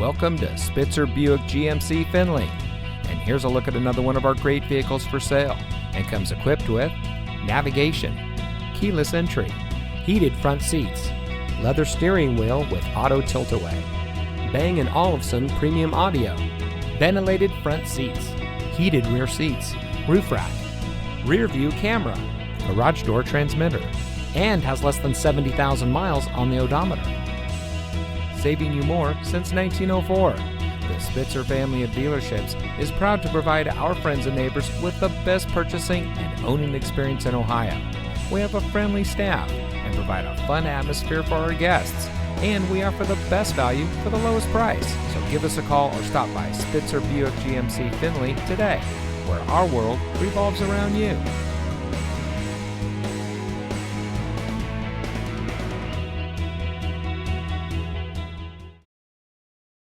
Welcome to Spitzer Buick GMC Findlay. And here's a look at another one of our great vehicles for sale, and comes equipped with navigation, keyless entry, heated front seats, leather steering wheel with auto tilt-away, Bang & Olufsen premium audio, ventilated front seats, heated rear seats, roof rack, rear view camera, garage door transmitter, and has less than 70,000 miles on the odometer. Saving you more since 1904. The Spitzer family of dealerships is proud to provide our friends and neighbors with the best purchasing and owning experience in Ohio. We have a friendly staff and provide a fun atmosphere for our guests, and we offer the best value for the lowest price. So give us a call or stop by Spitzer Buick GMC Findlay today, where our world revolves around you.